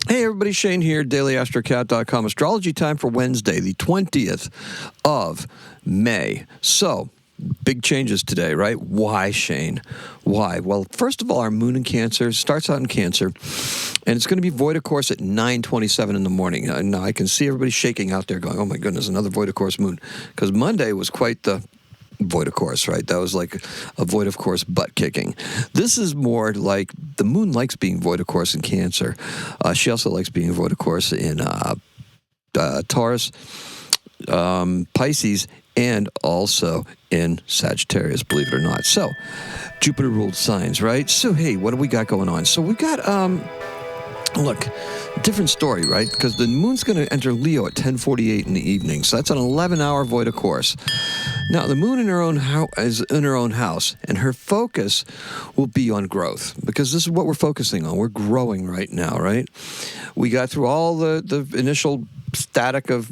Hey everybody, Shane here, daily-astrocat.com. Astrology time for Wednesday, the 20th of May. So, big changes today, right? Why, Shane? Why? Well, first of all, our moon in Cancer starts out in Cancer, and it's going to be void of course at 9:27 in the morning. Now, I can see everybody shaking out there going, oh my goodness, another void of course moon. Because Monday was quite the void of course, right? That was like a void of course butt kicking. This is more like the moon likes being void of course in Cancer. She also likes being void of course in Taurus, Pisces, and also in Sagittarius, believe it or not. So, Jupiter ruled signs, right? So, hey, what do we got going on? So, we got, look, different story, right? Because the moon's going to enter Leo at 10:48 in the evening. So that's an 11-hour void of course. Now, the moon in her own is in her own house, and her focus will be on growth, because this is what we're focusing on. We're growing right now, right? We got through all the initial static of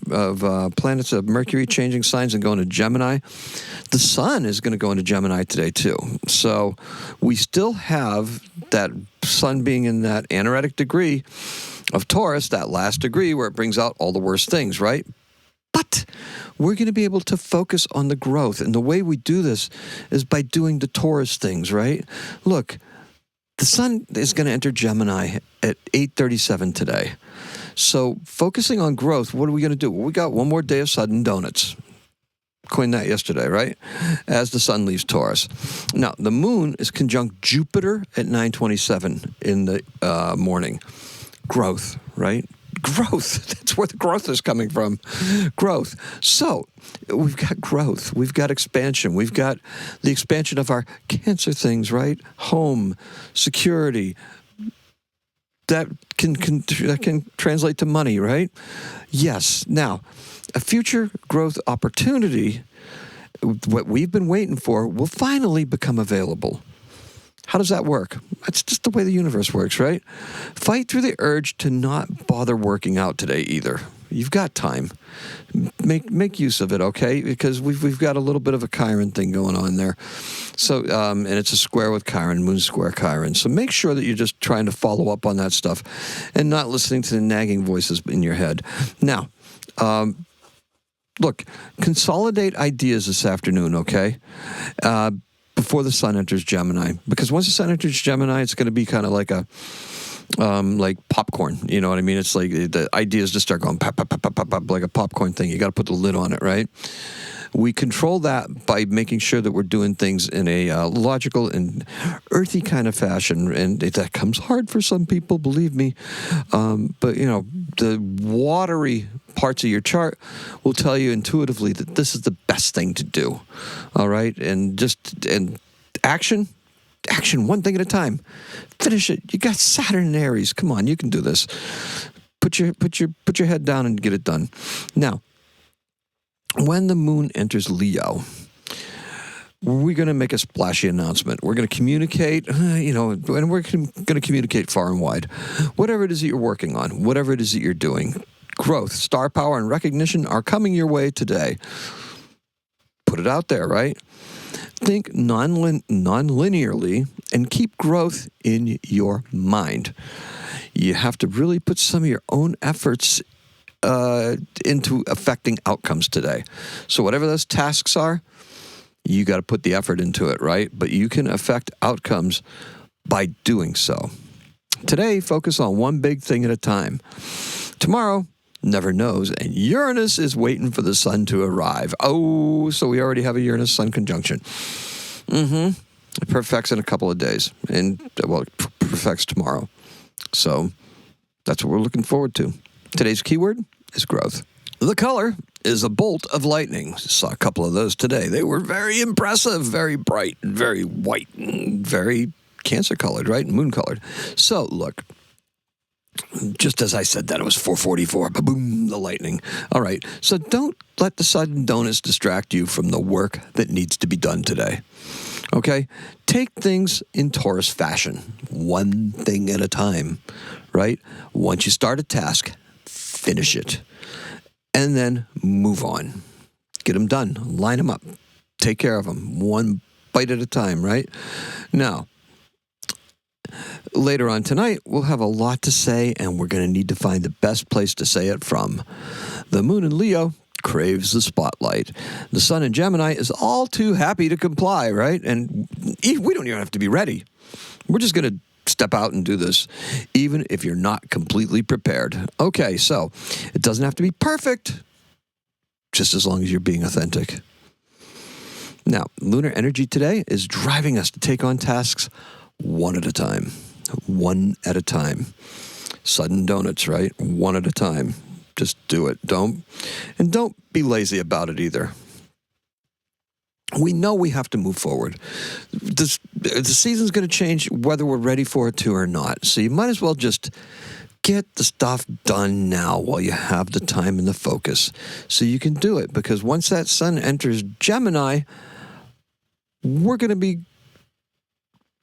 planets of Mercury changing signs and going to Gemini. The sun is going to go into Gemini today, too. So we still have that sun being in that anaretic degree of Taurus, that last degree where it brings out all the worst things, right? But we're going to be able to focus on the growth. And the way we do this is by doing the Taurus things, right? Look, the sun is going to enter Gemini at 8:37 today. So focusing on growth, what are we going to do? Well, we got one more day of sudden donuts. Coined that yesterday, right? As the sun leaves Taurus. Now, the moon is conjunct Jupiter at 9:27 in the morning. Growth, right? Growth. That's where the growth is coming from. Growth. So, we've got growth. We've got expansion. We've got the expansion of our Cancer things, right? Home, security. That can translate to money, right? Yes. Now, a future growth opportunity, what we've been waiting for, will finally become available. How does that work? It's just the way the universe works, right? Fight through the urge to not bother working out today either. You've got time. Make use of it, okay? Because we've got a little bit of a Chiron thing going on there. So, and it's a square with Chiron, moon square Chiron. So make sure that you're just trying to follow up on that stuff and not listening to the nagging voices in your head. Now, look, consolidate ideas this afternoon, okay? Before the sun enters Gemini. Because once the sun enters Gemini, it's going to be kind of like like popcorn. You know what I mean? It's like the ideas just start going pop, pop, pop, pop, pop, pop, like a popcorn thing. You got to put the lid on it, right? We control that by making sure that we're doing things in a logical and earthy kind of fashion. And that comes hard for some people, believe me. But, you know, the watery parts of your chart will tell you intuitively that this is the best thing to do. All right? And action, one thing at a time. Finish it. You got Saturn and Aries. Come on, you can do this. Put your head down and get it done. Now, when the moon enters Leo, we're going to make a splashy announcement. We're going to communicate, and we're going to communicate far and wide. Whatever it is that you're working on, whatever it is that you're doing, growth, star power, and recognition are coming your way today. Put it out there, right? Think non-linearly and keep growth in your mind. You have to really put some of your own efforts into affecting outcomes today. So whatever those tasks are, you got to put the effort into it, right? But you can affect outcomes by doing so. Today, focus on one big thing at a time. Tomorrow, never knows, and Uranus is waiting for the sun to arrive. Oh, so we already have a Uranus-Sun conjunction. It perfects in a couple of days, and, well, it perfects tomorrow. So that's what we're looking forward to. Today's keyword is growth. The color is a bolt of lightning. Saw a couple of those today. They were very impressive, very bright, and very white, and very Cancer-colored, right? Moon-colored. So, look. Just as I said that, it was 4:44. Ba-boom, the lightning. All right. So don't let the sudden donuts distract you from the work that needs to be done today. Okay? Take things in Taurus fashion, one thing at a time, right? Once you start a task, finish it. And then move on. Get them done. Line them up. Take care of them. One bite at a time, right? Now, later on tonight, we'll have a lot to say, and we're going to need to find the best place to say it from. The moon in Leo craves the spotlight. The sun in Gemini is all too happy to comply, right? And we don't even have to be ready. We're just going to step out and do this, even if you're not completely prepared. Okay, so it doesn't have to be perfect, just as long as you're being authentic. Now, lunar energy today is driving us to take on tasks one at a time. One at a time. Sudden donuts, right? One at a time. Just do it. Don't be lazy about it either. We know we have to move forward. The season's going to change whether we're ready for it to or not. So you might as well just get the stuff done now while you have the time and the focus. So you can do it, because once that sun enters Gemini, we're going to be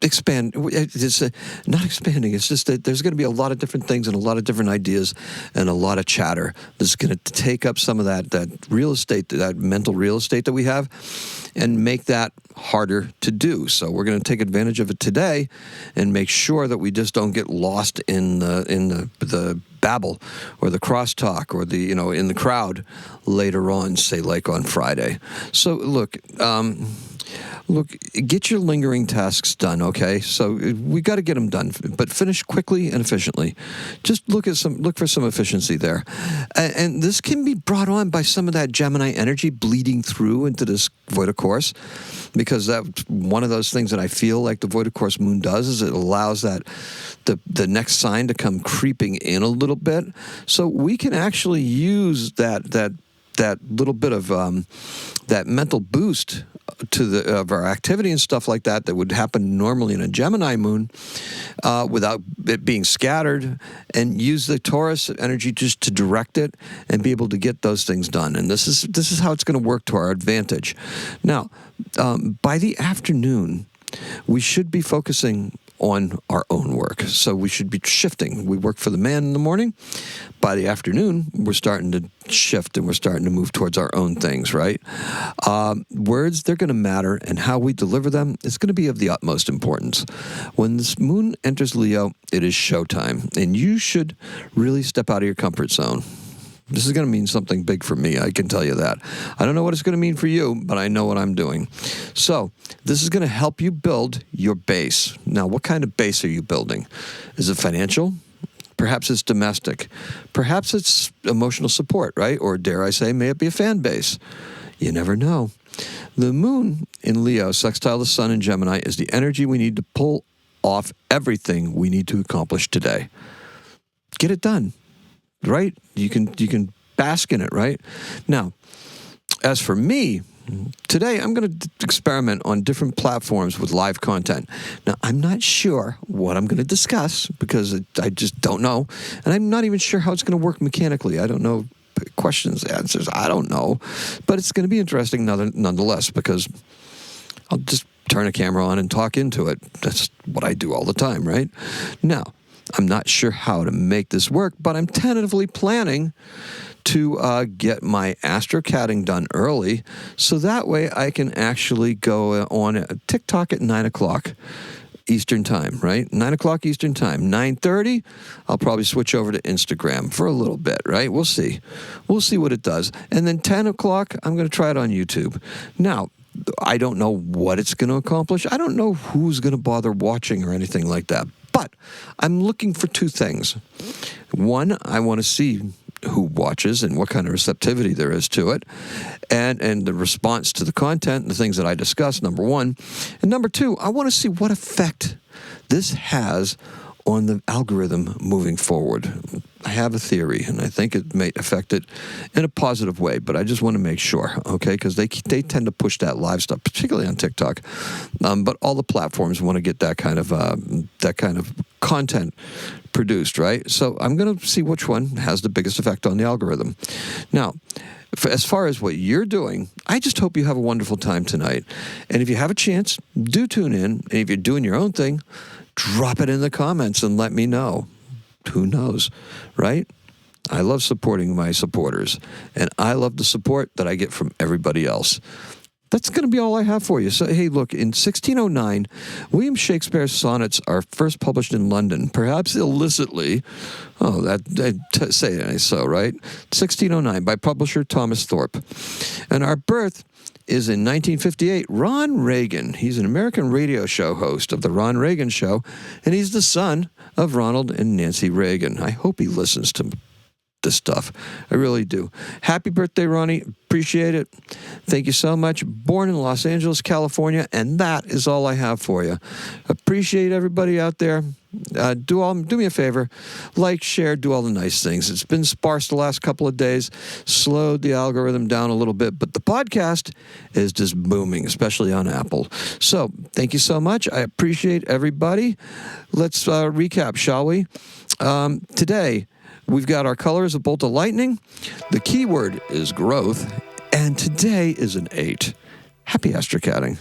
not expanding. It's just that there's going to be a lot of different things and a lot of different ideas and a lot of chatter that's going to take up some of that real estate, that mental real estate that we have, and make that harder to do. So we're going to take advantage of it today and make sure that we just don't get lost in the babble or the crosstalk or in the crowd later on, say like on Friday. So look, get your lingering tasks done, okay? So we got to get them done, but finish quickly and efficiently. Just look for some efficiency there. And this can be brought on by some of that Gemini energy bleeding through into this void of course, because that's one of those things that I feel like the void of course moon does, is it allows that the next sign to come creeping in a little bit. So we can actually use that little bit of that mental boost of our activity and stuff like that would happen normally in a Gemini moon, without it being scattered, and use the Taurus energy just to direct it and be able to get those things done. And this is how it's going to work to our advantage. Now, by the afternoon, we should be focusing on our own work. So we should be shifting. We work for the man in the morning. By the afternoon, we're starting to shift and we're starting to move towards our own things, right? Words, they're going to matter, and how we deliver them is going to be of the utmost importance. When this moon enters Leo, it is showtime, and you should really step out of your comfort zone. This is going to mean something big for me, I can tell you that. I don't know what it's going to mean for you, but I know what I'm doing. So this is going to help you build your base. Now, what kind of base are you building? Is it financial? Perhaps it's domestic. Perhaps it's emotional support, right? Or dare I say, may it be a fan base? You never know. The moon in Leo, sextile the sun in Gemini, is the energy we need to pull off everything we need to accomplish today. Get it done. Right? You can bask in it, right? Now, as for me, today I'm going to experiment on different platforms with live content. Now, I'm not sure what I'm going to discuss, because I just don't know. And I'm not even sure how it's going to work mechanically. I don't know questions, answers. I don't know. But it's going to be interesting nonetheless, because I'll just turn a camera on and talk into it. That's what I do all the time, right? Now, I'm not sure how to make this work, but I'm tentatively planning to get my astrocatting done early, so that way I can actually go on TikTok at 9 o'clock Eastern time, right? 9 o'clock Eastern time. 9:30, I'll probably switch over to Instagram for a little bit, right? We'll see. We'll see what it does. And then 10 o'clock, I'm going to try it on YouTube. Now, I don't know what it's going to accomplish. I don't know who's going to bother watching or anything like that. But I'm looking for two things. One, I want to see who watches and what kind of receptivity there is to it, and the response to the content and the things that I discuss, number one. And number two, I want to see what effect this has on the algorithm moving forward. I have a theory, and I think it may affect it in a positive way, but I just want to make sure, okay? Because they tend to push that live stuff, particularly on TikTok. But all the platforms want to get that kind of content produced, right? So I'm going to see which one has the biggest effect on the algorithm. Now, as far as what you're doing, I just hope you have a wonderful time tonight. And if you have a chance, do tune in. And if you're doing your own thing, drop it in the comments and let me know. Who knows, right? I love supporting my supporters, and I love the support that I get from everybody else. that's going to be all I have for you. So, hey, look, in 1609, William Shakespeare's sonnets are first published in London, perhaps illicitly. Oh, say it so, right? 1609 by publisher Thomas Thorpe. And our birth is in 1958. Ron Reagan, he's an American radio show host of The Ron Reagan Show, and he's the son of Ronald and Nancy Reagan. I hope he listens to this stuff. I really do. Happy birthday, Ronnie. Appreciate it. Thank you so much. Born in Los Angeles, California, and that is all I have for you. Appreciate everybody out there. Do me a favor. Like, share, do all the nice things. It's been sparse the last couple of days. Slowed the algorithm down a little bit, but the podcast is just booming, especially on Apple. So thank you so much. I appreciate everybody. Let's recap, shall we? Today, we've got our colors, a bolt of lightning. The keyword is growth. And today is an 8. Happy astrocatting.